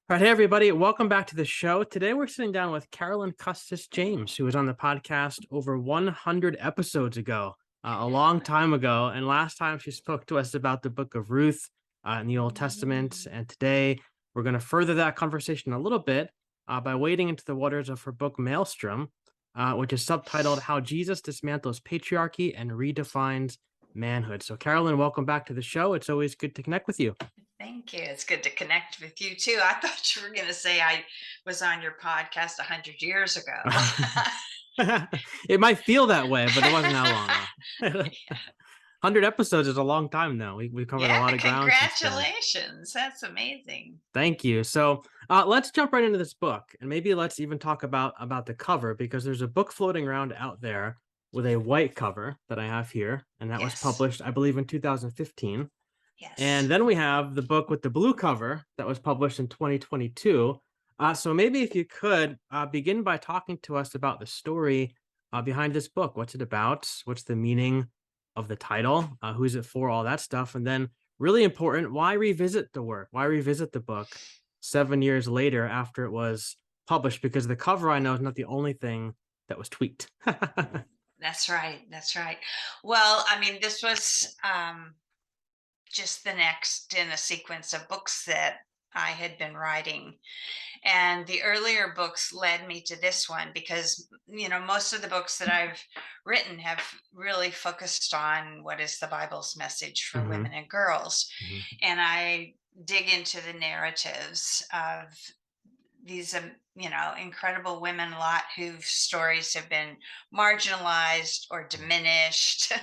All right, hey everybody, welcome back to the show. Today we're sitting down with Carolyn Custis James, who was on the podcast over 100 episodes ago, a long time ago. And last time she spoke to us about the book of Ruth in the Old Testament. And today we're going to further that conversation a little bit by wading into the waters of her book Maelstrom, which is subtitled How Jesus Dismantles Patriarchy and Redefines Manhood. So, Carolyn, welcome back to the show. It's always good to connect with you. Thank you. It's good to connect with you too. I thought you were going to say I was on your podcast 100 years ago. It might feel that way, but it wasn't that long ago. 100 episodes is a long time though. We covered a Yeah, lot of ground since then. congratulations. That's amazing. Thank you. So let's jump right into this book, and maybe let's even talk about the cover, because there's a book floating around out there with a white cover that I have here, and that was Yes. published, I believe, in 2015. And Yes. then we have the book with the blue cover that was published in 2022. So maybe if you could begin by talking to us about the story behind this book. What's it about? What's the meaning of the title? Who's it for? All that stuff. And then, really important, why revisit the work? Why revisit the book 7 years later after it was published? Because the cover, I know, is not the only thing that was tweaked. That's right. That's right. Well, I mean, this was just the next in a sequence of books that I had been writing. And the earlier books led me to this one because, most of the books that I've written have really focused on what is the Bible's message for Hmm. women and girls. Hmm. And I dig into the narratives of these, incredible women a lot whose stories have been marginalized or diminished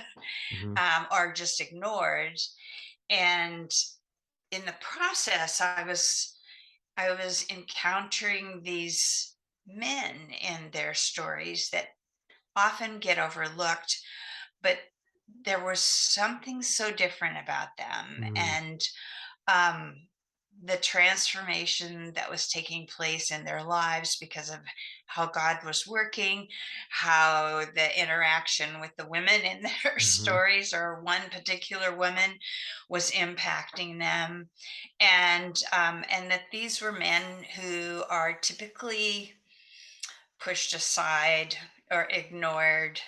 Hmm. or just ignored. And in the process, I was encountering these men in their stories that often get overlooked, but there was something so different about them. Hmm. And um, the transformation that was taking place in their lives because of how God was working, how the interaction with the women in their Hmm. stories, or one particular woman, was impacting them, and that these were men who are typically pushed aside or ignored,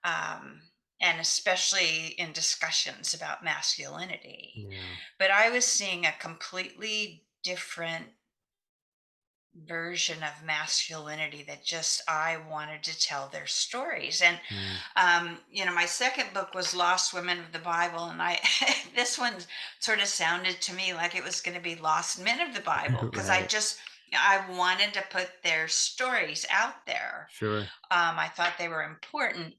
um, and especially in discussions about masculinity. Yeah. But I was seeing a completely different version of masculinity that just I wanted to tell their stories. And Mm. my second book was Lost Women of the Bible, and I this one sort of sounded to me like it was going to be Lost Men of the Bible because I Right. just I wanted to put their stories out there. Sure. I thought they were important.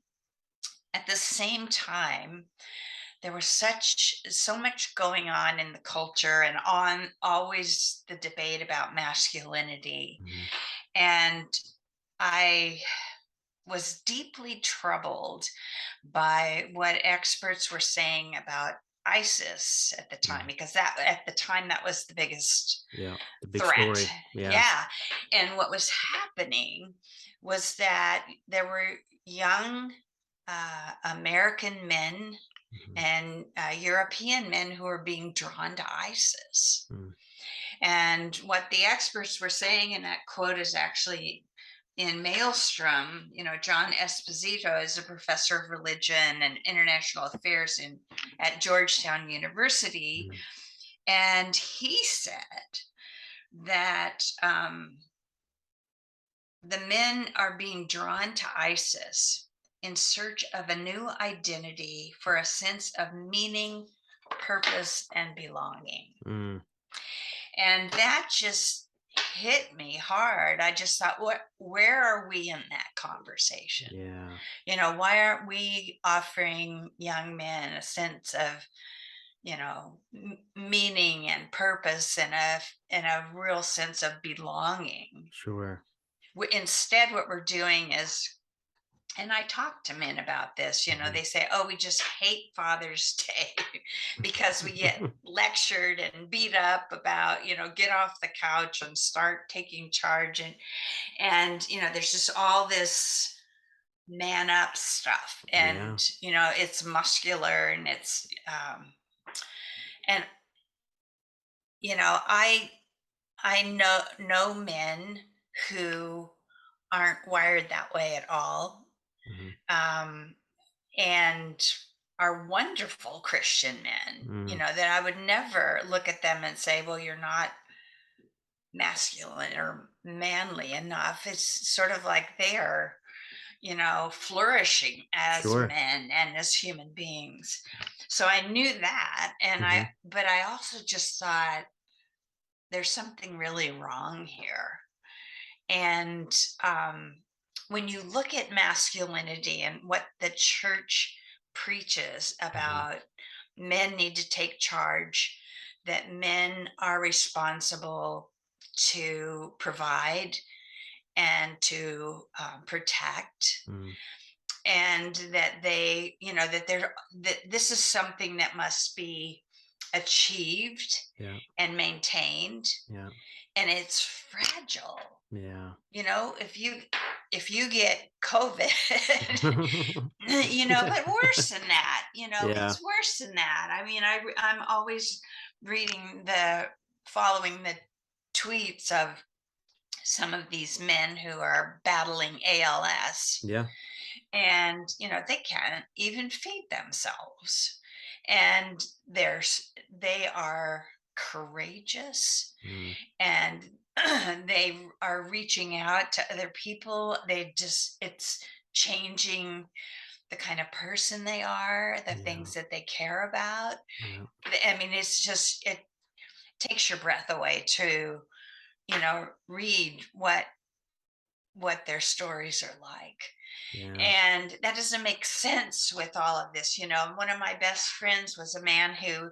At the same time, there was so much going on in the culture and on always the debate about masculinity, Mhm. and I was deeply troubled by what experts were saying about ISIS at the time, Mm. because that at the time that was the biggest Yeah, the big threat. story. Yeah. Yeah. And what was happening was that there were young American men Mhm. and European men who were being drawn to ISIS. Mm. And what the experts were saying, and that quote is actually in Maelstrom. John Esposito is a professor of religion and international affairs at Georgetown University. Mhm. And he said that the men are being drawn to ISIS in search of a new identity for a sense of meaning, purpose, and belonging. Mm. And that just hit me hard. I just thought, where are we in that conversation? Yeah. Why aren't we offering young men a sense of, meaning and purpose and a real sense of belonging? Sure. Instead, what we're doing is, and I talk to men about this, Mhm. they say, oh, we just hate Father's Day because we get lectured and beat up about, get off the couch and start taking charge. And there's just all this man up stuff. Yeah. And, it's muscular and and, I I know men who aren't wired that way at all, Mhm. um, and are wonderful Christian men. Mm. That I would never look at them and say, "Well, you're not masculine or manly enough." It's sort of like they are, flourishing as Sure. men and as human beings. So I knew that, Mhm. but I also just thought there's something really wrong here. And when you look at masculinity and what the church preaches Mhm. about, men need to take charge, that men are responsible to provide and to protect, Mm. and that that this is something that must be achieved Yeah. and maintained, Yeah. and it's fragile. Yeah. If you get COVID, but worse than that, Yeah. it's worse than that. I mean, I'm always following the tweets of some of these men who are battling ALS, Yeah. and they can't even feed themselves, and they are courageous, Mm. and they are reaching out to other people. It's changing the kind of person they are, the Yeah. things that they care about. Yeah. I mean, it takes your breath away to read what their stories are like. Yeah. And that doesn't make sense with all of this. One of my best friends was a man who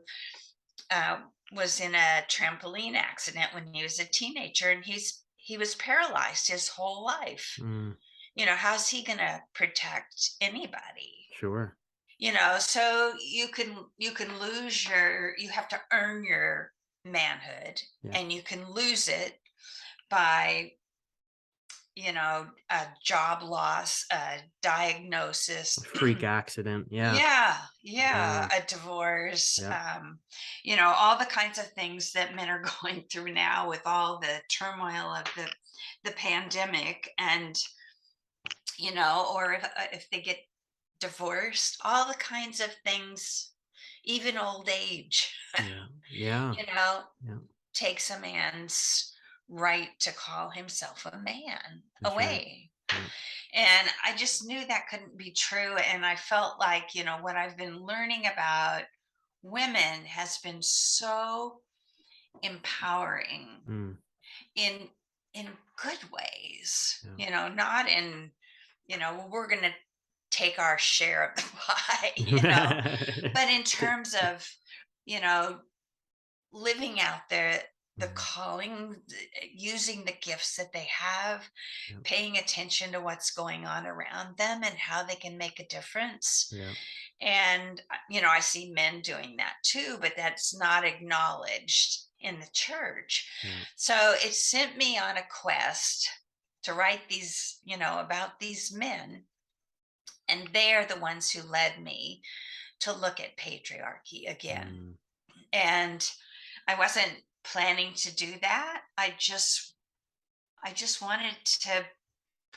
uh, was in a trampoline accident when he was a teenager, and he was paralyzed his whole life. Mm. How's he going to protect anybody? Sure. So you have to earn your manhood, Yeah. and you can lose it by a job loss, a diagnosis. Freak accident. Yeah. Yeah, Yeah. a divorce, Yep. all the kinds of things that men are going through now with all the turmoil of the pandemic, and or if they get divorced, all the kinds of things, even old age, Yeah. Yeah. you know, Yeah. takes a man's right to call himself a man That's right. away. Yeah. And I just knew that couldn't be true. And I felt like, what I've been learning about women has been so empowering Mm. in in good ways, Yeah. not in, well, we're gonna take our share of the pie, but in terms of, you know, living out the Mhm. calling, using the gifts that they have, Yeah. paying attention to what's going on around them and how they can make a difference. Yeah. And I see men doing that too, but that's not acknowledged in the church. Yeah. So it sent me on a quest to write these, about these men, and they're the ones who led me to look at patriarchy again. Mm. And I wasn't planning to do that. I just wanted to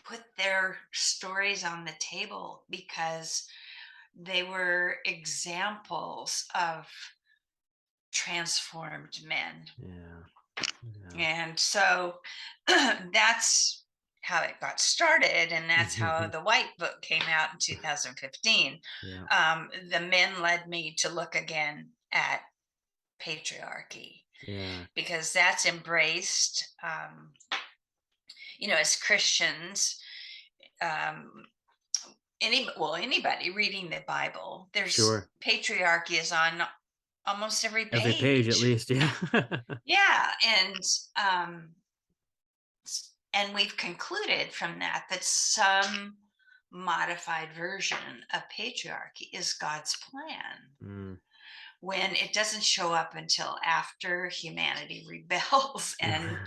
put their stories on the table because they were examples of transformed men. Yeah. Yeah. And so that's how it got started. And that's how Mhm. the White Book came out in 2015. Yeah. The men led me to look again at patriarchy Yeah. because that's embraced, as Christians. Um, anybody reading the Bible, there's Sure. patriarchy is on almost every Every page at page. least. Yeah. Yeah, um, and we've concluded from that some modified version of patriarchy is God's plan. Mm. When it doesn't show up until after humanity rebels, and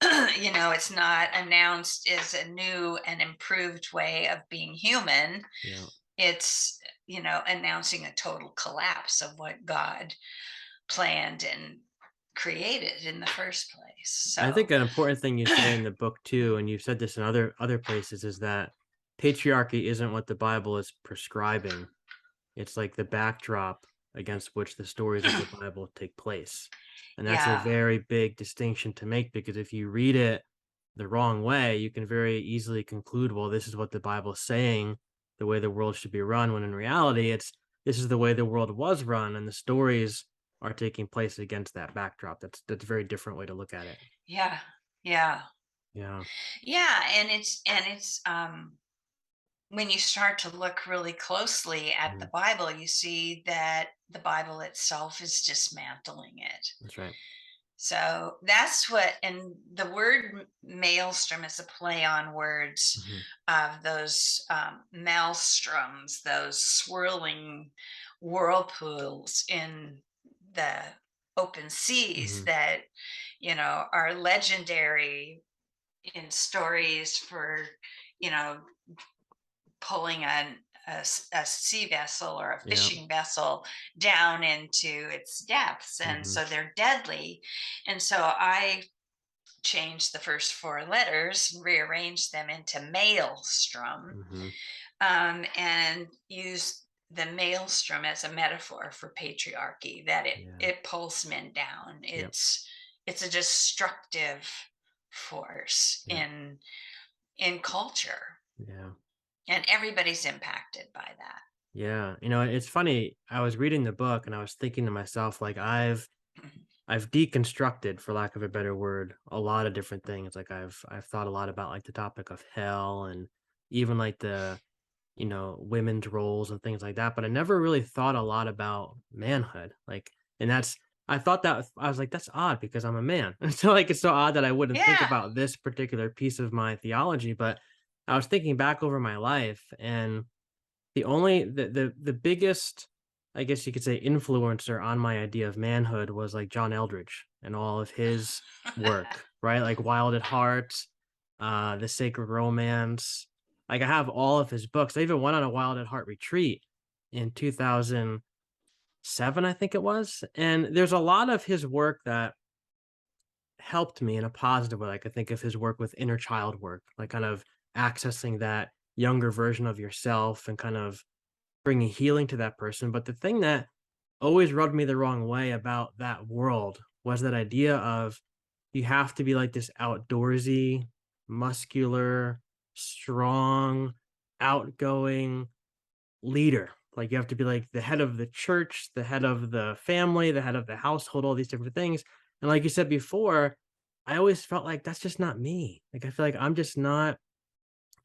it's not announced as a new and improved way of being human. Yeah. It's announcing a total collapse of what God planned and created in the first place. I So think an important thing you say in the book too, and you've said this in other places, is that patriarchy isn't what the Bible is prescribing. It's like the backdrop against which the stories of the Bible take place. And that's a yeah, very big distinction to make, because if you read it the wrong way, you can very easily conclude, well, this is what the Bible is saying, the way the world should be run, when in reality, it's this is the way the world was run, and the stories are taking place against that backdrop. That's a very different way to look at it. yeah, yeah, Yeah. yeah. And it's when you start to look really closely at the Mhm. Bible, you see that the Bible itself is dismantling it. That's right. So that's what, and the word maelstrom is a play on words Mhm. of those maelstroms, those swirling whirlpools in the open seas Mhm. that, are legendary in stories for, you know, pulling a sea vessel or a Yeah. fishing vessel down into its depths. And Mhm. so they're deadly. And so I changed the first four letters, rearranged them into maelstrom, Mhm. and used the maelstrom as a metaphor for patriarchy, that it Yeah. it pulls men down. Yep. It's a destructive force Yep. in culture, Yeah. and everybody's impacted by that. Yeah. It's funny. I was reading the book and I was thinking to myself, like, I've deconstructed, for lack of a better word, a lot of different things. Like I've thought a lot about like the topic of hell, and even like the women's roles and things like that. But I never really thought a lot about manhood. Like, and that's I thought that I was like, that's odd because I'm a man. And so like it's so odd that I wouldn't think Yeah, about this particular piece of my theology. But I was thinking back over my life, and the biggest, I guess you could say, influencer on my idea of manhood was like John Eldridge and all of his work, right? Like Wild at Heart, The Sacred Romance. Like I have all of his books. I even went on a Wild at Heart retreat in 2007, I think it was. And there's a lot of his work that helped me in a positive way. Like I think of his work with inner child work, like kind of accessing that younger version of yourself and kind of bringing healing to that person. But the thing that always rubbed me the wrong way about that world was that idea of you have to be like this outdoorsy, muscular, strong, outgoing leader. Like you have to be like the head of the church, the head of the family, the head of the household, all these different things. And like you said before, I always felt like that's just not me. Like I feel like I'm just not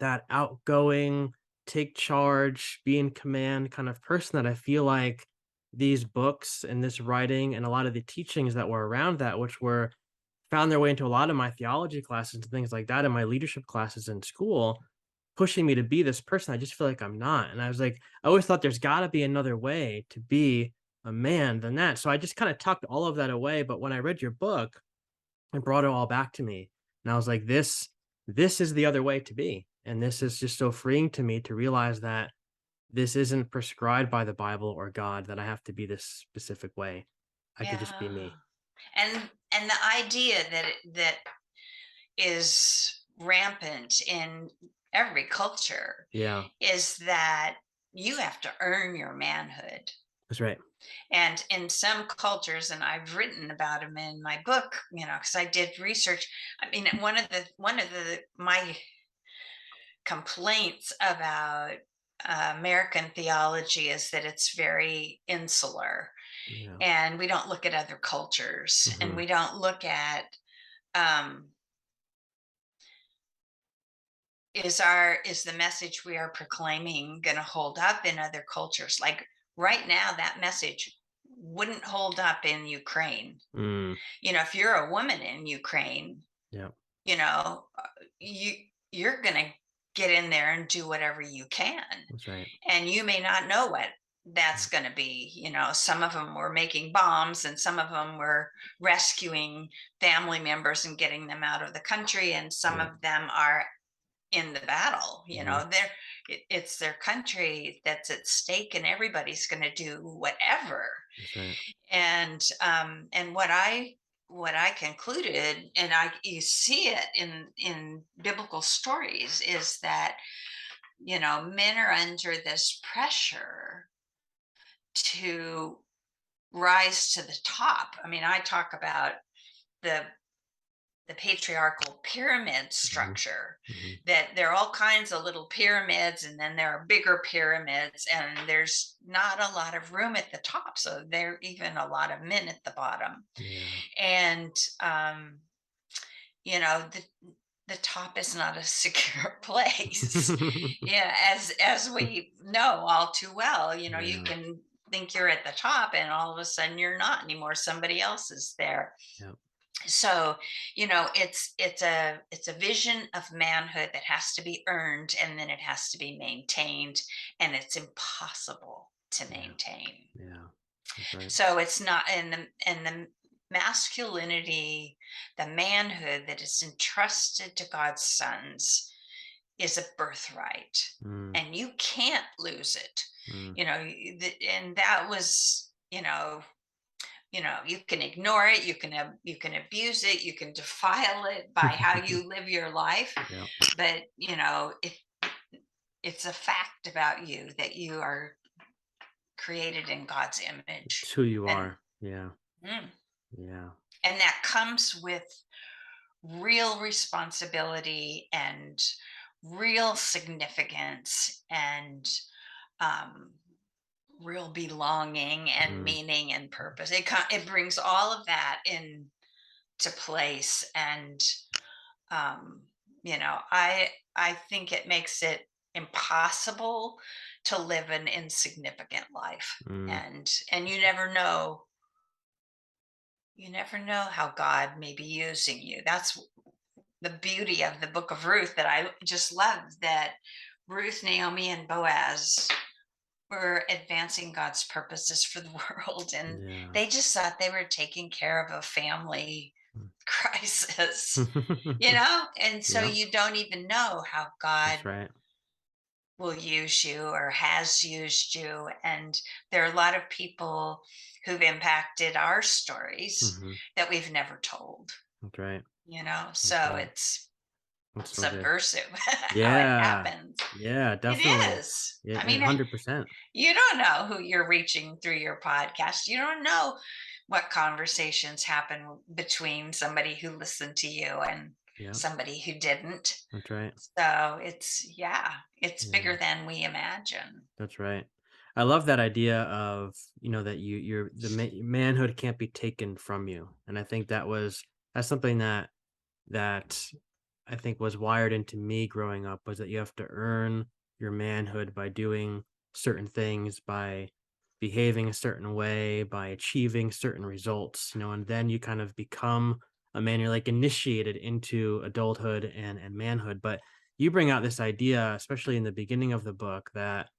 that outgoing, take charge, be in command kind of person that I feel like these books and this writing and a lot of the teachings that were around that, which were found their way into a lot of my theology classes and things like that, and my leadership classes in school, pushing me to be this person I just feel like I'm not. And I was like, I always thought there's got to be another way to be a man than that. So I just kind of tucked all of that away. But when I read your book, it brought it all back to me. And I was like, this is the other way to be. And this is just so freeing to me to realize that this isn't prescribed by the Bible or God, that I have to be this specific way. I could just be yeah. me. And the idea that is rampant in every culture Yeah, is that you have to earn your manhood. that's right. And in some cultures, and I've written about them in my book, because I did research. I mean, one of the my complaints about American theology is that it's very insular, Yeah. and we don't look at other cultures, and Hmm. we don't look at, um, is the message we are proclaiming going to hold up in other cultures? Like right now, that message wouldn't hold up in Ukraine. Mm, If you're a woman in Ukraine, yeah, you know, uh, you you're going to get in there and do whatever you can, that's right. and you may not know what that's Mm, going to be. Some of them were making bombs, and some of them were rescuing family members and getting them out of the country, and some yeah. of them are in the battle. Hmm. It's their country that's at stake, and everybody's going to do whatever. That's right. And what I what I concluded, and you see it in biblical stories, is that, men are under this pressure to rise to the top. I mean, I talk about the patriarchal pyramid Mhm. structure, Mhm. that there are all kinds of little pyramids, and then there are bigger pyramids, and there's not a lot of room at the top, so there are even a lot of men at the bottom. Yeah. And the top is not a secure place. Yeah, as we know all too well, you Yeah. can think you're at the top, and all of a sudden you're not anymore. Somebody else is there. Yeah. So, it's a vision of manhood that has to be earned, and then it has to be maintained, and it's impossible to Yeah. maintain. Yeah. That's right. So it's not, and the masculinity, the manhood that is entrusted to God's sons is a birthright, Mm. and you can't lose it. Mm. And that was, you can ignore it, you can abuse it, you can defile it by how you live your life, Yeah. but it's a fact about you that you are created in God's It's image. who you and are. Yeah. mm, Yeah. and that comes with real responsibility and real significance, and um, real belonging and Mm. meaning and purpose. It brings all of that into place, and um, I think it makes it impossible to live an insignificant life, Mm. and you never know how God may be using you. That's the beauty of the book of Ruth, that I just love, that Ruth, Naomi, and Boaz were advancing God's purposes for the world, and Yeah. they just thought they were taking care of a family Mm. crisis, and so Yeah. you don't even know how God That's right. will use you or has used you. And there are a lot of people who've impacted our stories Mhm. that we've never told, That's right. so That's right. it's That's so good. subversive how it Yeah. happens. Yeah, It definitely. is. Yeah, I yeah, mean, 100%. you don't know who you're reaching through your podcast. You don't know what conversations happen between somebody who listened to you and Yeah, somebody who didn't. that's right. So it's Yeah, bigger than we imagine. that's right. I love that idea of, that manhood can't be taken from you. And I think that's something that I think was wired into me growing up, was that you have to earn your manhood by doing certain things, by behaving a certain way, by achieving certain results, and then you kind of become a man. You're like initiated into adulthood and manhood. But you bring out this idea, especially in the beginning of the book, that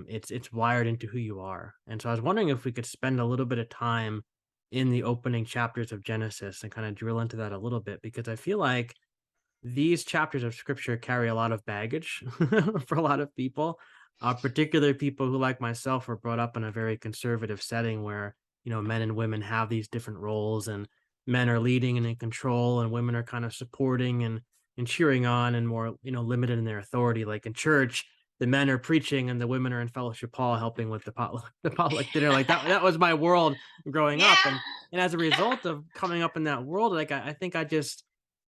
it's wired into who you are. And so I was wondering if we could spend a little bit of time in the opening chapters of Genesis and kind of drill into that a little bit, because I feel like these chapters of scripture carry a lot of baggage for a lot of people, particularly people who, like myself, were brought up in a very conservative setting where, men and women have these different roles, and men are leading and in control, and women are kind of supporting and cheering on and more, limited in their authority. Like in church, the men are preaching and the women are in fellowship hall helping with the potluck, the potluck dinner. Like that was my world growing up. Yeah. And as a result of coming up in that world, like I think I just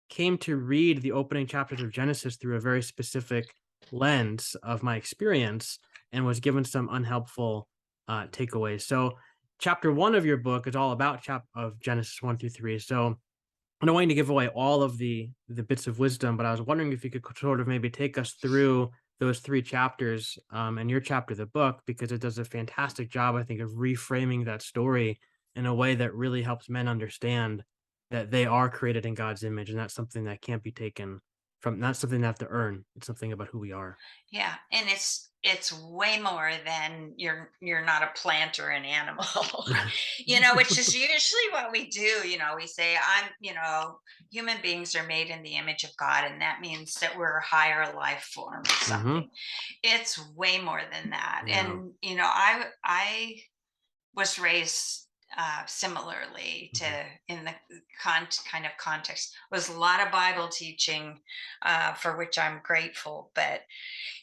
came to read the opening chapters of Genesis through a very specific lens of my experience, and was given some unhelpful takeaways. So, chapter one of your book is all about of Genesis 1 through 3. So, I don't want you to give away all of the bits of wisdom, but I was wondering if you could sort of maybe take us through those 3 chapters, and your chapter of the book, because it does a fantastic job, I think, of reframing that story in a way that really helps men understand that they are created in God's image, and that's something that can't be taken from, not something they have to earn. It's something about who we are. Yeah, and it's way more than you're not a plant or an animal, which is usually what we do. We say, human beings are made in the image of God, and that means that we're a higher life form or Hmm. something. It's way more than that. Yeah. And I was raised similarly to Mhm. in the kind of context. It was a lot of Bible teaching, for which I'm grateful. But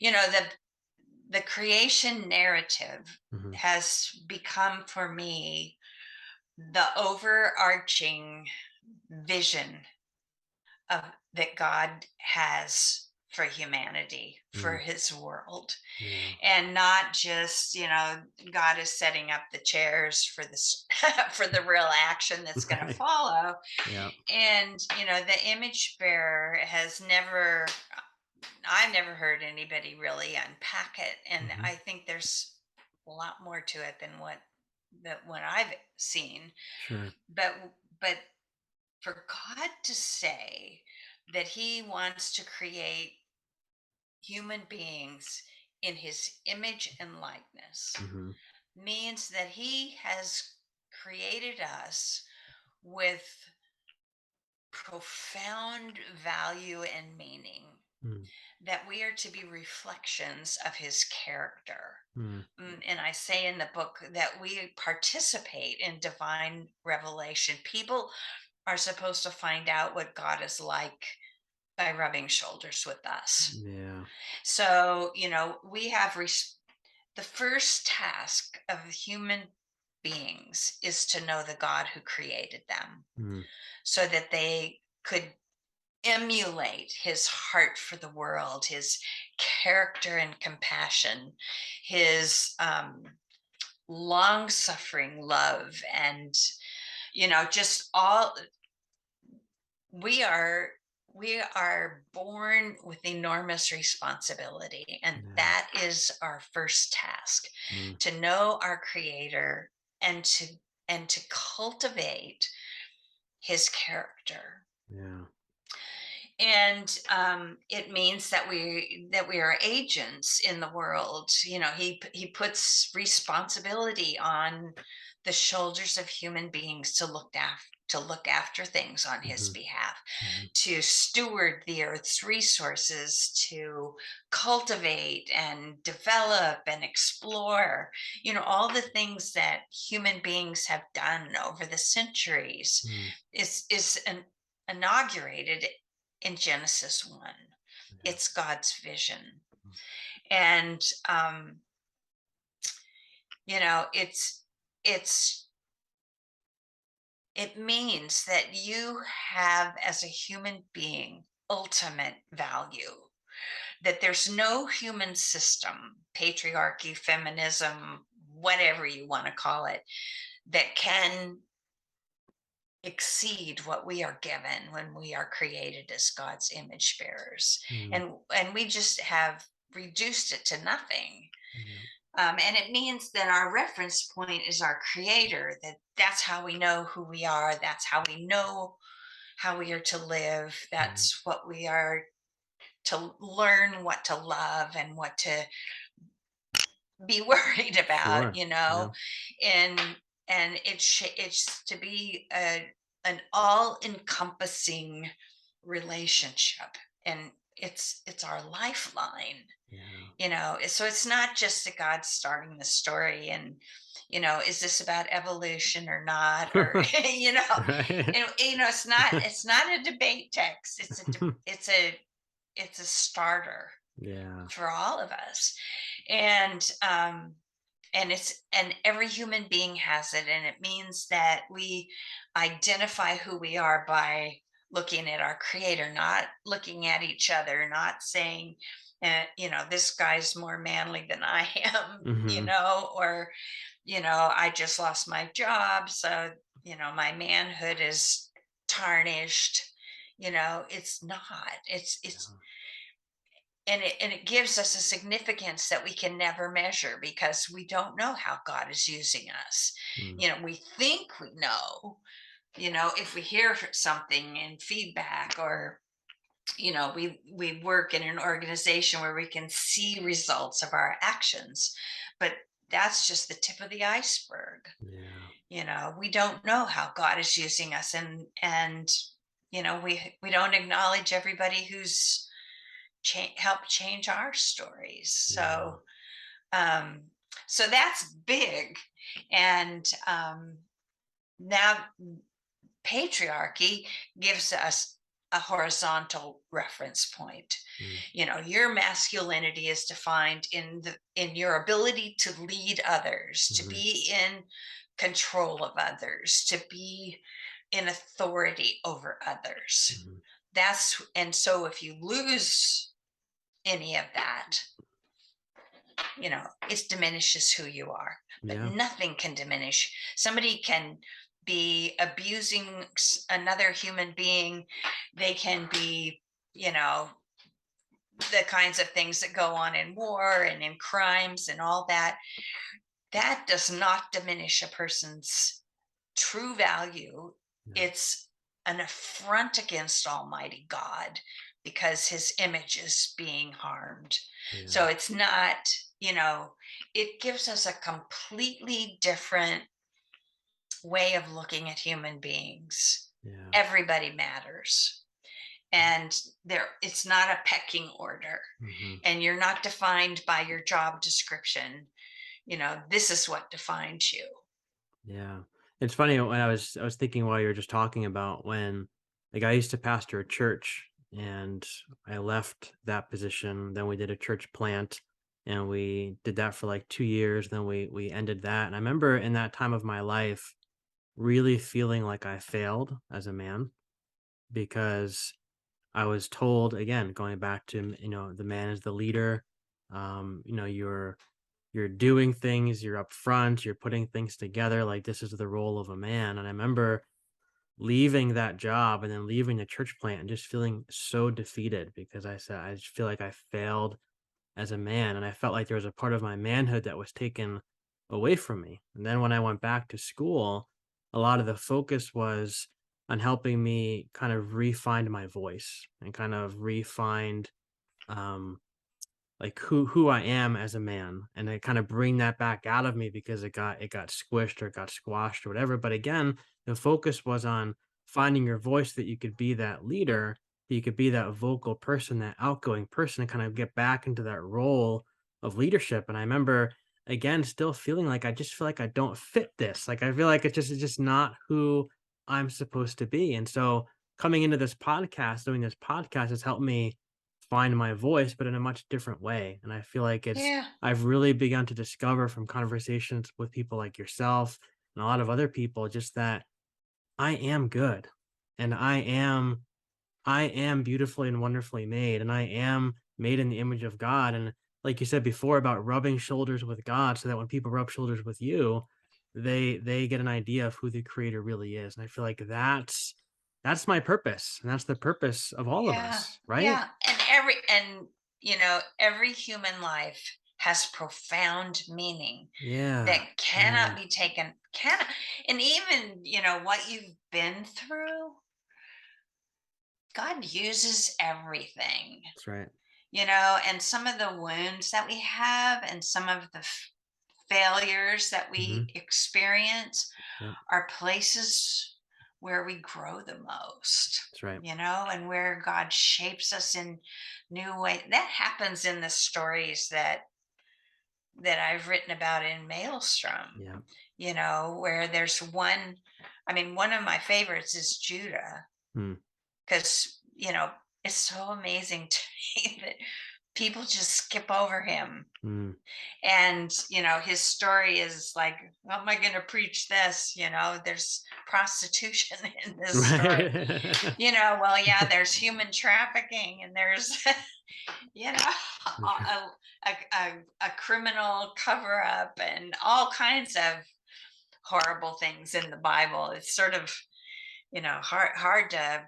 the creation narrative Mhm. has become for me the overarching vision of that God has for humanity, for Mm. his world. Yeah. And not just, God is setting up the chairs for this for the real action that's going to Right. follow. Yeah. And the image bearer has never I've never heard anybody really unpack it. And Mhm. I think there's a lot more to it than what I've seen. Sure. But for God to say that he wants to create human beings in his image and likeness Mhm. means that he has created us with profound value and meaning, Mm. that we are to be reflections of his character. Mm. And I say in the book that we participate in divine revelation. People are supposed to find out what God is like by rubbing shoulders with us. Yeah. So, we have the first task of human beings is to know the God who created them Mm. so that they could emulate his heart for the world, his character and compassion, his long suffering love, and just all we are we are born with enormous responsibility, and Yeah. that is our first task, Mm. to know our creator and to cultivate his character. Yeah. And it means that we are agents in the world. He puts responsibility on the shoulders of human beings to look after things on his Mhm. behalf, Mhm. to steward the earth's resources, to cultivate and develop and explore, all the things that human beings have done over the centuries Mm. is inaugurated in Genesis 1. Yeah. It's God's vision. And you know, it's it means that you have, as a human being, ultimate value. That there's no human system, patriarchy, feminism, whatever you want to call it, that can exceed what we are given when we are created as God's image bearers. Mm. And we just have reduced it to nothing. Yeah. And it means that our reference point is our creator, that's how we know who we are, that's how we know how we are to live, Mm. that's what we are to learn, what to love and what to be worried about, Sure. Yeah. and it's to be an all encompassing relationship, and it's our lifeline. Yeah. So it's not just that God's starting the story, and is this about evolution or not, or Right. it's not a debate text. It's a starter Yeah. for all of us. And um and it's and every human being has it, and it means that we identify who we are by looking at our creator, not looking at each other, not saying this guy's more manly than I am, Mhm. or I just lost my job, so my manhood is tarnished. It's not. It's Yeah. and it gives us a significance that we can never measure, because we don't know how God is using us. Mm. We think we know, if we hear something in feedback, or we work in an organization where we can see results of our actions, but that's just the tip of the iceberg. Yeah. We don't know how God is using us, and we don't acknowledge everybody who's help change our stories. Yeah. Um, so that's big. And now patriarchy gives us a horizontal reference point. Mm, Your masculinity is defined in your ability to lead others, to mhm, be in control of others, to be in authority over others. mhm. And so if you lose any of that, it diminishes who you are. But Yeah. nothing can diminish. Somebody can be abusing another human being. They can be, you know, the kinds of things that go on in war and in crimes and all that. That does not diminish a person's true value. Yeah. It's an affront against Almighty God because his image is being harmed. Yeah. So it's not, it gives us a completely different way of looking at human beings. Yeah. Everybody matters. And it's not a pecking order. Hmm. And you're not defined by your job description. This is what defines you. Yeah. It's funny when I was thinking while you were just talking about when like I used to pastor a church and I left that position, then we did a church plant and we did that for like 2 years, then we ended that. And I remember in that time of my life really feeling like I failed as a man because I was told again, going back to, the man is the leader. You're doing things, you're up front, you're putting things together. Like this is the role of a man. And I remember leaving that job and then leaving the church plant and just feeling so defeated because I said, I just feel like I failed as a man. And I felt like there was a part of my manhood that was taken away from me. And then when I went back to school, a lot of the focus was on helping me kind of refine my voice and kind of refine um, like who I am as a man, and I kind of bring that back out of me because it got squished or it got squashed or whatever. But again, the focus was on finding your voice that you could be that leader, that you could be that vocal person, that outgoing person, and kind of get back into that role of leadership. And I remember again still feeling like I just feel like I don't fit this. Like I feel like it's just not who I'm supposed to be. And so coming into this podcast, doing this podcast has helped me find my voice, but in a much different way. And I feel like Yeah. I've really begun to discover from conversations with people like yourself and a lot of other people just that I am good and I am beautifully and wonderfully made and I am made in the image of God. And like you said before about rubbing shoulders with God so that when people rub shoulders with you, they get an idea of who the creator really is. And I feel like that's my purpose. And that's the purpose of all of Yeah. us, right? Yeah. Every human life has profound meaning Yeah. that cannot Yeah. be taken, cannot, and even, what you've been through, God uses everything, That's right. and some of the wounds that we have and some of the failures that we Mhm. experience Yep. are places where we grow the most, That's right. and where God shapes us in new ways. That happens in the stories that I've written about in Maelstrom, Yeah. where there's one, I mean, one of my favorites is Judah, Mm, because, it's so amazing to me that people just skip over him. mm. And his story is like, how am I going to preach this? There's prostitution in this story. Right. Well, yeah, there's human trafficking, and there's you know That's right. a criminal cover up and all kinds of horrible things in the Bible. It's sort of hard to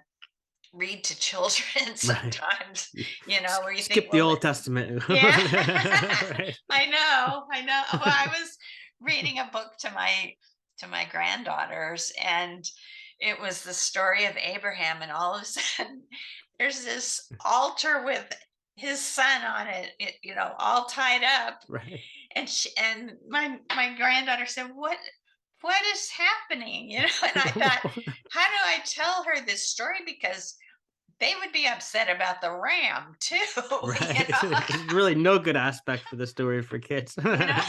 read to children Right. sometimes, Y where you think, skip the well, Old Testament. yeah. Right. I know. Well, I was reading a book to my granddaughters, and it was the story of Abraham, and all of a sudden there's this altar with his son on it, all tied up. Right. And my granddaughter said, what is happening? And I thought, how do I tell her this story? Because they would be upset about the ram too. you Right. know There's really no good aspect for the story for kids. you know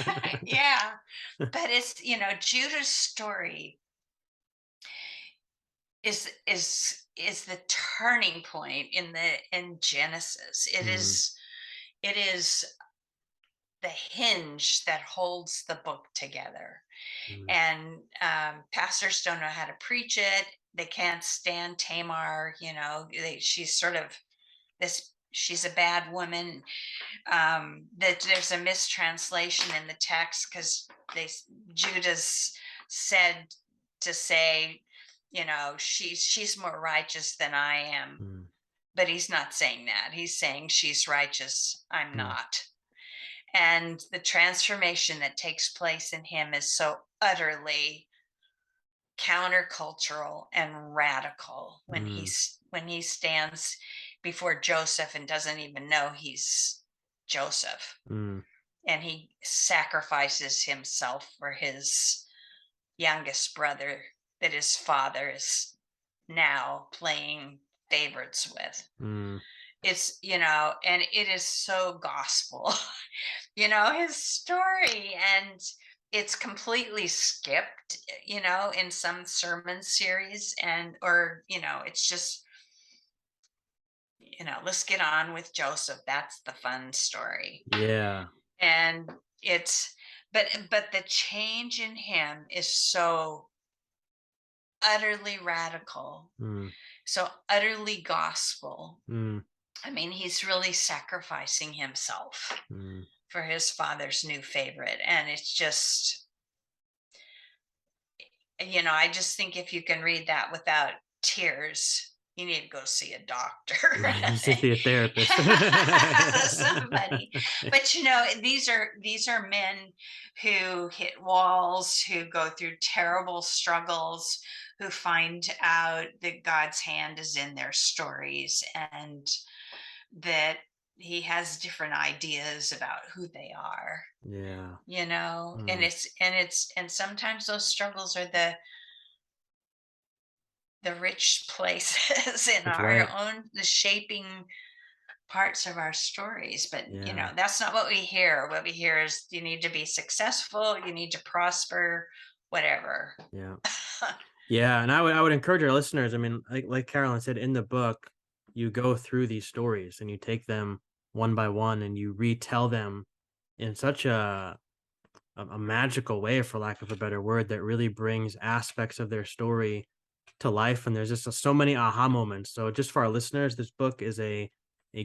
yeah, but it's Judah's story is the turning point in Genesis. Mm, It is the hinge that holds the book together. mm, And pastors don't know how to preach it. They can't stand Tamar. She's sort of this. She's a bad woman. That there's a mistranslation in the text because Judas said to say, she's more righteous than I am, mm, but he's not saying that. He's saying she's righteous, I'm mm, not. And the transformation that takes place in him is so utterly countercultural and radical when mm, he stands before Joseph and doesn't even know he's Joseph, mm, and he sacrifices himself for his youngest brother that his father is now playing favorites with. mm. And it is so gospel, his story. And it's completely skipped, in some sermon series, it's just, let's get on with Joseph. That's the fun story. Yeah. And it's, but the change in him is so utterly radical, Mm, so utterly gospel. mm, I mean, he's really sacrificing himself mm. for his father's new favorite. And it's just, I just think if you can read that without tears, you need to go see a doctor. Right. You should see a therapist. Somebody. But these are men who hit walls, who go through terrible struggles, who find out that God's hand is in their stories, and that he has different ideas about who they are, Yeah. and Mm, and sometimes those struggles are the rich places in that's our right. own, the shaping parts of our stories. But Yeah. that's not what we hear. What we hear is you need to be successful, you need to prosper, whatever. Yeah. Yeah, and I would encourage our listeners. I mean, like Carolyn said in the book, you go through these stories and you take them one by one and you retell them in such a magical way, for lack of a better word, that really brings aspects of their story to life. And there's just so many aha moments. So just for our listeners, this book is a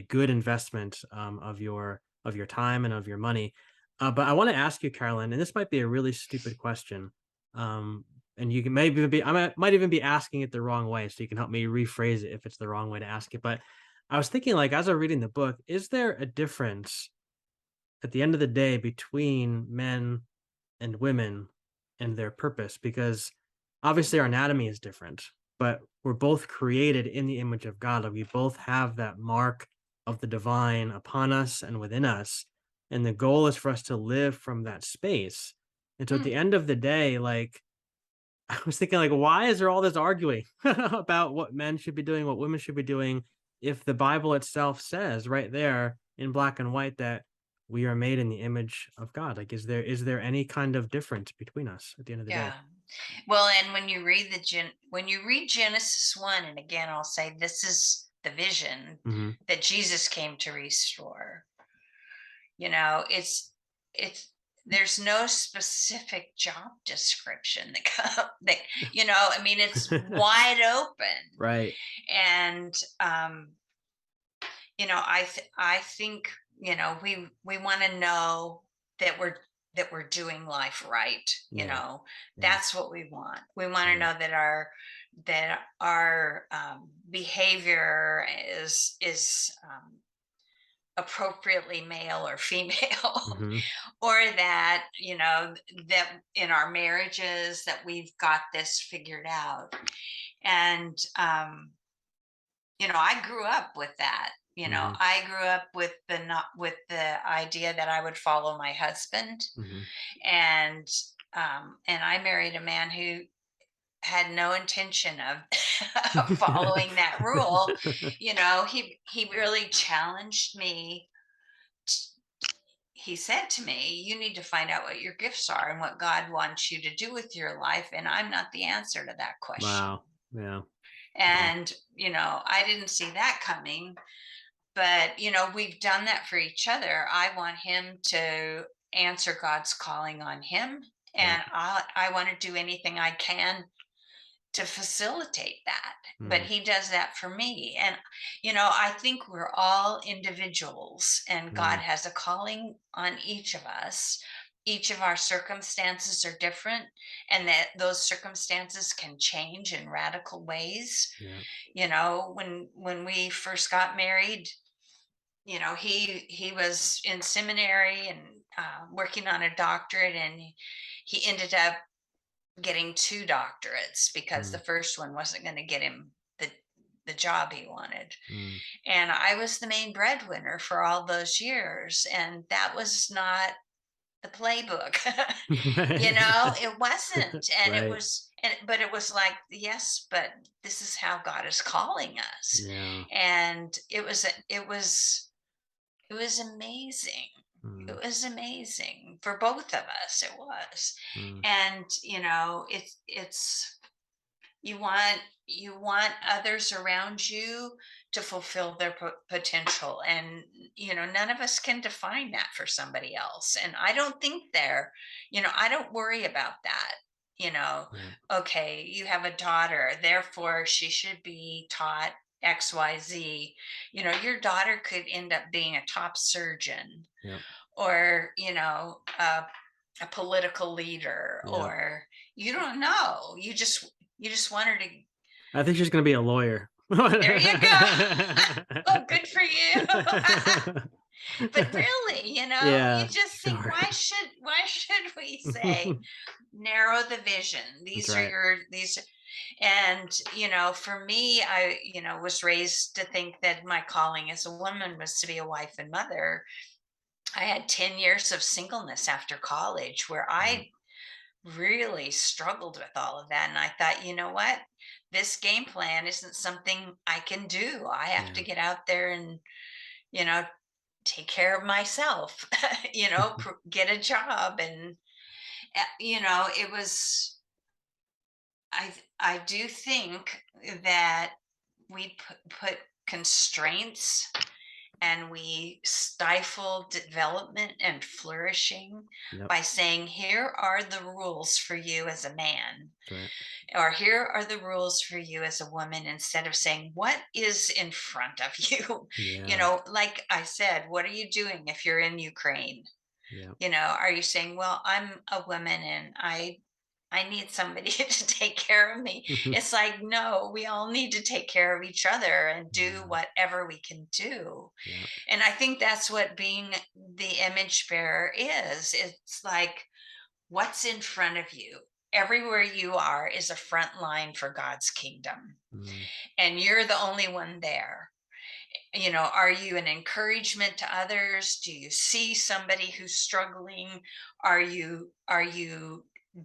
good investment of your time and of your money. But I want to ask you, Carolyn, and this might be a really stupid question. Um, and you can maybe be might even be asking it the wrong way, so you can help me rephrase it if it's the wrong way to ask it. But I was thinking, like, as I'm reading the book, is there a difference at the end of the day between men and women and their purpose? Because obviously our anatomy is different, but we're both created in the image of God. Like, we both have that mark of the divine upon us and within us. And the goal is for us to live from that space. And so at Hmm. the end of the day, like, I was thinking, like, why is there all this arguing about what men should be doing, what women should be doing, if the Bible itself says right there in black and white that we are made in the image of God? Like, is there any kind of difference between us at the end of the day? Yeah. Well, and when you read Genesis 1, and again I'll say this is the vision Hmm. that Jesus came to restore. It's there's no specific job description that I mean, it's wide open. Right. And I think, we want to know that we're doing life right. Yeah. Yeah. That's what we want. We want to Yeah. know that our behavior is appropriately male or female, Hmm. or that that in our marriages that we've got this figured out. And I grew up with that. Hmm. I grew up with the not with the idea that I would follow my husband, Hmm. and I married a man who had no intention of of following that rule. He really challenged me. He said to me, "You need to find out what your gifts are and what God wants you to do with your life, and I'm not the answer to that question." Wow. Yeah. And, I didn't see that coming, but, we've done that for each other. I want him to answer God's calling on him. Yeah. And I want to do anything I can to facilitate that. But Mm. he does that for me. And, I think we're all individuals and God Mm. has a calling on each of us. Each of our circumstances are different, and that those circumstances can change in radical ways. Yeah. When we first got married, he was in seminary and working on a doctorate, and he ended up getting two doctorates because the Mm. first one wasn't going to get him the job he wanted. Mm. And I was the main breadwinner for all those years, and that was not the playbook. It wasn't. And it Right. was, but it was like, yes, but this is how God is calling us. Yeah. And it was amazing. Mm. It was amazing for both of us. It was. Mm. And it's you want others around you to fulfill their potential, and none of us can define that for somebody else. And I don't think I don't worry about that. you know Yeah. okay, you have a daughter, therefore she should be taught XYZ. Your daughter could end up being a top surgeon, Yeah. or a political leader, Yeah. or you don't know, you just want her to. I think she's gonna be a lawyer. There you go. Oh, good for you. But really, you Yeah, just think, sure. why should we say narrow the vision? That's These are right. these. And for me, I was raised to think that my calling as a woman was to be a wife and mother. I had 10 years of singleness after college where Yeah. I really struggled with all of that. And I thought, you know what? This game plan isn't something I can do. I have Yeah. to get out there and, you know, take care of myself, get a job. And, it was, I do think that we put constraints, and we stifle development and flourishing Yep. by saying, here are the rules for you as a man, That's right. or here are the rules for you as a woman, instead of saying, what is in front of you? Yeah. Like I said, what are you doing if you're in Ukraine? Yeah. Are you saying, well, I'm a woman and I need somebody to take care of me? It's like, no, we all need to take care of each other and do Yeah. whatever we can do. Yeah. And I think that's what being the image bearer is. It's like, what's in front of you? Everywhere you are is a front line for God's kingdom, Mm. and you're the only one there. Are you an encouragement to others? Do you see somebody who's struggling? Are you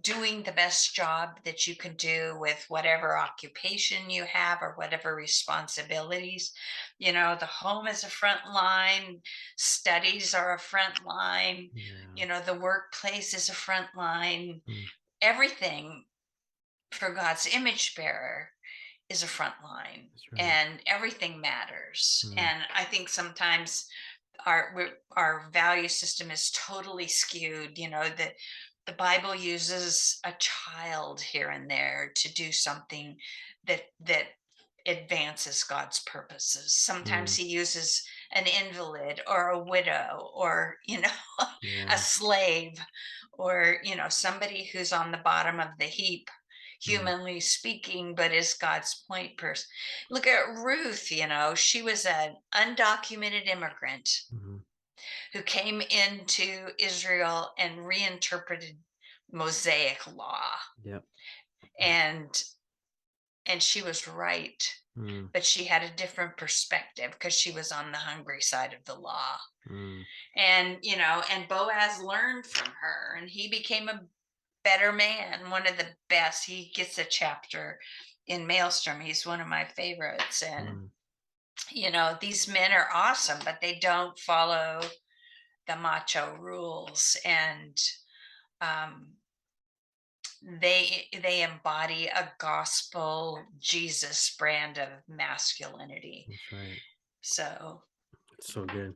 doing the best job that you can do with whatever occupation you have or whatever responsibilities? The home is a front line, studies are a front line, Yeah. the workplace is a front line. Mm. Everything for God's image bearer is a front line, That's right. and everything matters. Mm. And I think sometimes our value system is totally skewed. That the Bible uses a child here and there to do something that advances God's purposes. Sometimes Mm. he uses an invalid or a widow, or a Yeah. slave, or somebody who's on the bottom of the heap, Mm. humanly speaking, but is God's point person. Look at Ruth. She was an undocumented immigrant Mhm. who came into Israel and reinterpreted Mosaic law. Yep. and and she was right, Mm. but she had a different perspective because she was on the hungry side of the law. Mm. And Boaz learned from her, and he became a better man, one of the best. He gets a chapter in Maelstrom. He's one of my favorites. And Mm. these men are awesome, but they don't follow the macho rules. And um they embody a gospel Jesus brand of masculinity. That's right. So It's so good.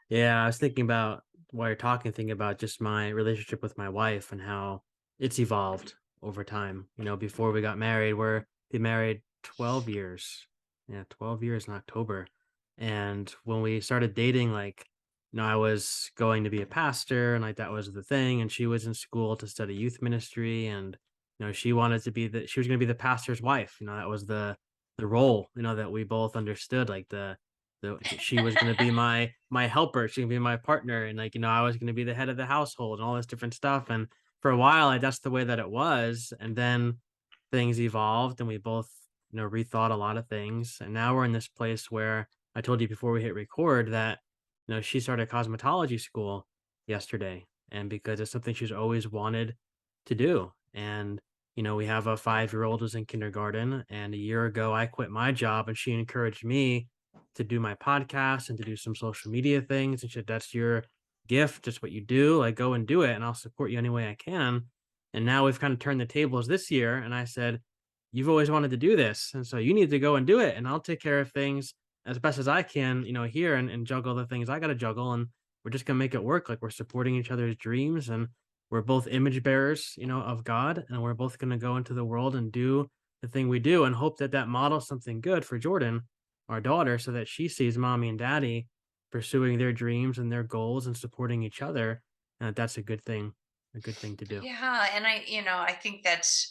Yeah, I was thinking about while you're talking, thinking about just my relationship with my wife and how it's evolved over time. Before we got married, we're been married 12 years. Yeah, 12 years in October. And when we started dating, I was going to be a pastor and like that was the thing. And she was in school to study youth ministry. And, she wanted to be she was going to be the pastor's wife. That was the role, that we both understood, like she was gonna be my helper, she gonna be my partner, and I was gonna be the head of the household and all this different stuff. And for a while, that's the way that it was. And then things evolved, and we both, rethought a lot of things. And now we're in this place where I told you before we hit record that she started cosmetology school yesterday, and because it's something she's always wanted to do. And we have a 5-year-old who's in kindergarten, and a year ago I quit my job, and she encouraged me to do my podcast and to do some social media things. And she said, "That's your gift. Just what you do. Like, go and do it, and I'll support you any way I can." And now we've kind of turned the tables this year. And I said, "You've always wanted to do this. And so you need to go and do it. And I'll take care of things as best as I can, here and juggle the things I got to juggle. And we're just going to make it work. Like, we're supporting each other's dreams, and we're both image bearers, of God. And we're both going to go into the world and do the thing we do and hope that that models something good for Jordan, our daughter, so that she sees mommy and daddy pursuing their dreams and their goals and supporting each other. And that's a good thing to do." yeah, and I think that's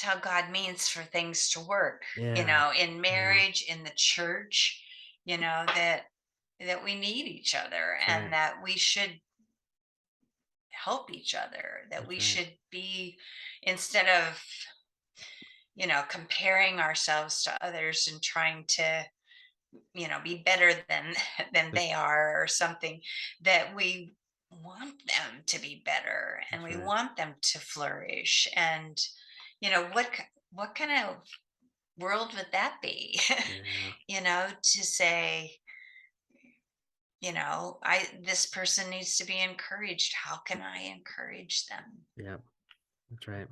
how God means for things to work, Yeah. in Yeah. marriage, in the church, that we need each other That's and right. that we should help each other, that we That's right. should be, instead of, comparing ourselves to others and trying to, be better than than That- they are or something, that we want them to be better and That's we right. want them to flourish. And what kind of world would that be? Yeah. To say, I this person needs to be encouraged. How can I encourage them? Yeah. That's right.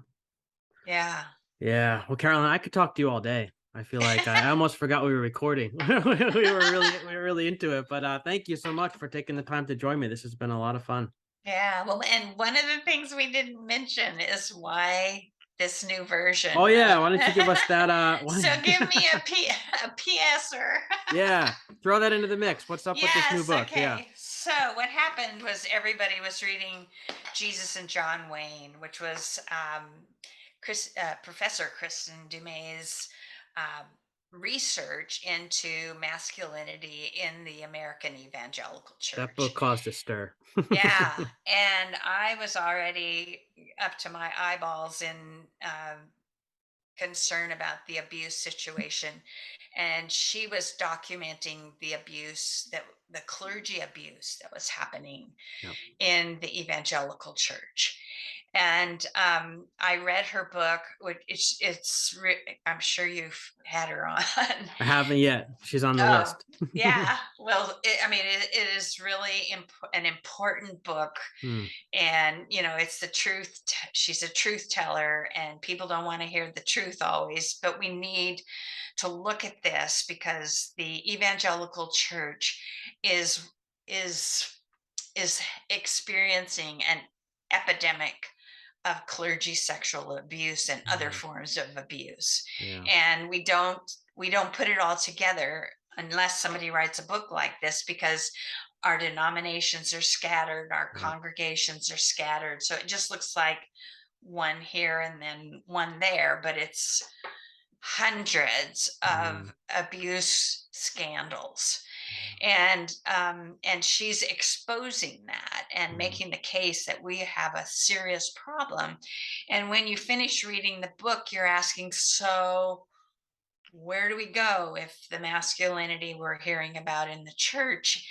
Yeah. Yeah. Well, Carolyn, I could talk to you all day. I feel like I almost forgot we were recording. We were really into it. But thank you so much for taking the time to join me. This has been a lot of fun. Yeah. Well, and one of the things we didn't mention is why this new Oh version yeah. of Why don't you give us that so give me a PSer. Yeah. Throw that into the mix. What's up with this new Yes, book? Yeah. okay. So what happened was everybody was reading Jesus and John Wayne, which was Professor Kristen Dumais' um, research into masculinity in the American Evangelical That book Church. caused a stir. Yeah, and I was already up to my eyeballs in concern about the abuse situation, and she was documenting the abuse, that the clergy abuse that was happening Yep. in the evangelical church. And I read her book, which I'm sure you've had her on. I haven't yet. She's on the Oh, list. yeah. Well, it is really an important book. Hmm. And, it's the truth. She's a truth teller, and people don't want to hear the truth always. But we need to look at this because the evangelical church is is is experiencing an epidemic of clergy sexual abuse and other Yeah. forms of abuse. Yeah. And we don't put it all together unless somebody writes a book like this, because our denominations are scattered, our Yep. congregations are scattered, so it just looks like one here and then one there, but it's hundreds Mm, of abuse scandals. yeah. And she's exposing that and Yeah. making the case that we have a serious problem. And when you finish reading the book, you're asking, so where do we go if the masculinity we're hearing about in the church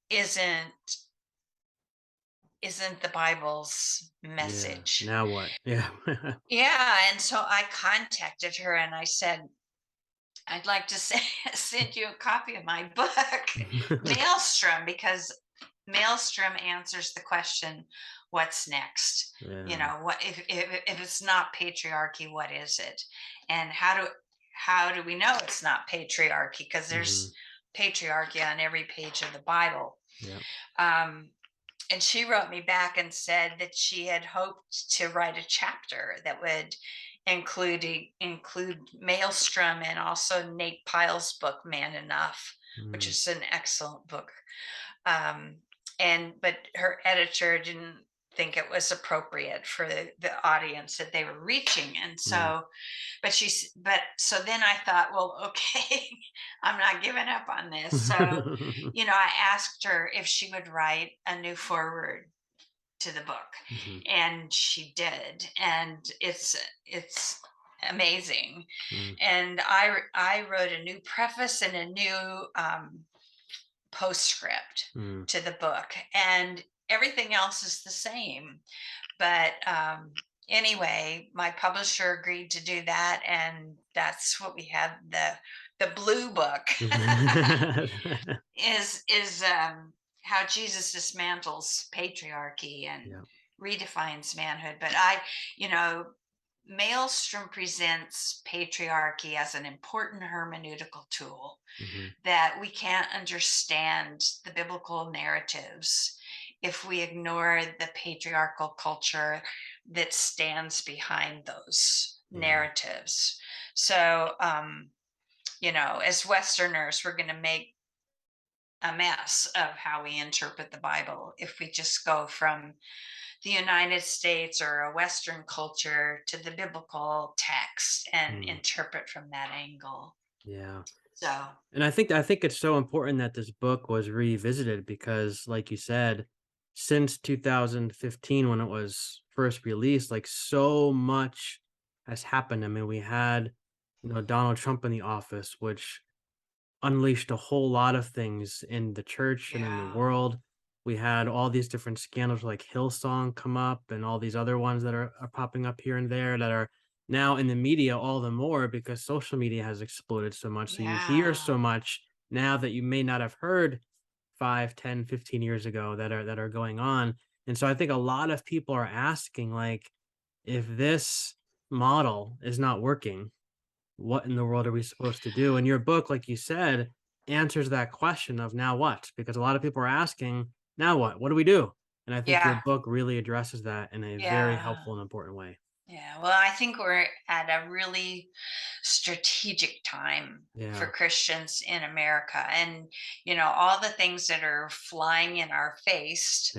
isn't isn't the Bible's Yeah. message? Now what? Yeah. Yeah, and so I contacted her and I said, I'd like to send you a copy of my book, Maelstrom, because Maelstrom answers the question, what's next? What if it's not patriarchy, what is it? And how do we know it's not patriarchy? Because there's patriarchy on every page of the Bible. Yeah. And she wrote me back and said that she had hoped to write a chapter that would include Maelstrom and also Nate Pyle's book Man Enough, which is an excellent book. But her editor didn't think it was appropriate for the audience that they were reaching, and so so then I thought, well, okay, I'm not giving up on this. So I asked her if she would write a new foreword to the book, and she did, and it's amazing. And I wrote a new preface and a new postscript to the book, and everything else is the same. But anyway, my publisher agreed to do that, and that's what we have. The blue book is how Jesus dismantles patriarchy and redefines manhood. But Maelstrom presents patriarchy as an important hermeneutical tool that we can't understand the biblical narratives if we ignore the patriarchal culture that stands behind those narratives. So, as Westerners, we're going to make a mess of how we interpret the Bible if we just go from the United States or a Western culture to the biblical text and interpret from that angle. Yeah. So, and I think it's so important that this book was revisited because, like you said, since 2015 when it was first released, like so much has happened. I mean, we had Donald Trump in the office, which unleashed a whole lot of things in the church and in the world. We had all these different scandals like Hillsong come up and all these other ones that are popping up here and there that are now in the media all the more because social media has exploded so much. So you hear so much now that you may not have heard 5, 10, 15 years ago that are going on. And so I think a lot of people are asking, like, if this model is not working, what in the world are we supposed to do? And your book, like you said, answers that question of now what? Because a lot of people are asking, now what? What do we do? And I think your book really addresses that in a very helpful and important way. Yeah, well, I think we're at a really strategic time for Christians in America. And, all the things that are flying in our face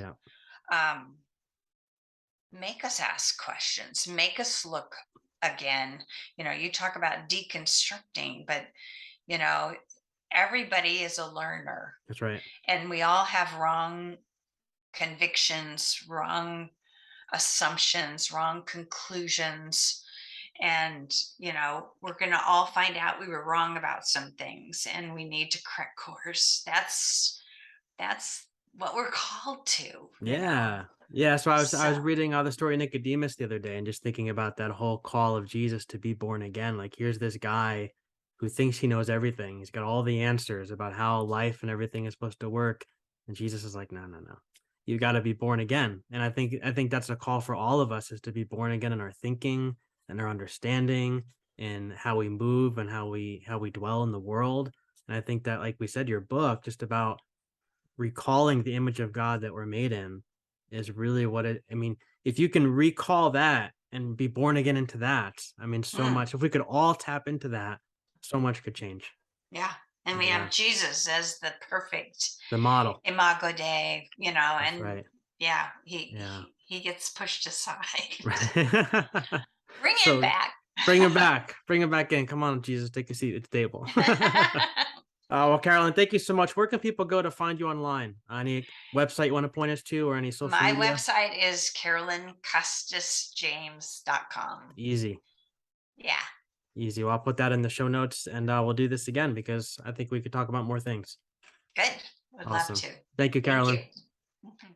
make us ask questions, make us look again. You talk about deconstructing, but, everybody is a learner. That's right. And we all have wrong convictions, wrong assumptions, wrong conclusions. And, we're going to all find out we were wrong about some things and we need to correct course. That's what we're called to. Yeah. Yeah. So I was reading the story of Nicodemus the other day and just thinking about that whole call of Jesus to be born again. Like, here's this guy who thinks he knows everything. He's got all the answers about how life and everything is supposed to work. And Jesus is like, no, no, no. You got to be born again. And I think that's a call for all of us, is to be born again in our thinking and our understanding and how we move and how we dwell in the world. And I think that, like we said, your book just about recalling the image of God that we're made in is really what I mean, if you can recall that and be born again into that, I mean, so much, if we could all tap into that, so much could change. Yeah. And we have Jesus as the perfect, the model, imago Dei, That's and right. he gets pushed aside. Right. Bring him back. Bring him back. Bring him back in. Come on, Jesus, take a seat at the table. Well, Carolyn, thank you so much. Where can people go to find you online? Any website you want to point us to, or any social My media? website is CarolynCustisJames.com. Easy. Yeah. Easy. Well, I'll put that in the show notes, and we'll do this again because I think we could talk about more things. Good. Would love to. Thank you, Carolyn. Thank you.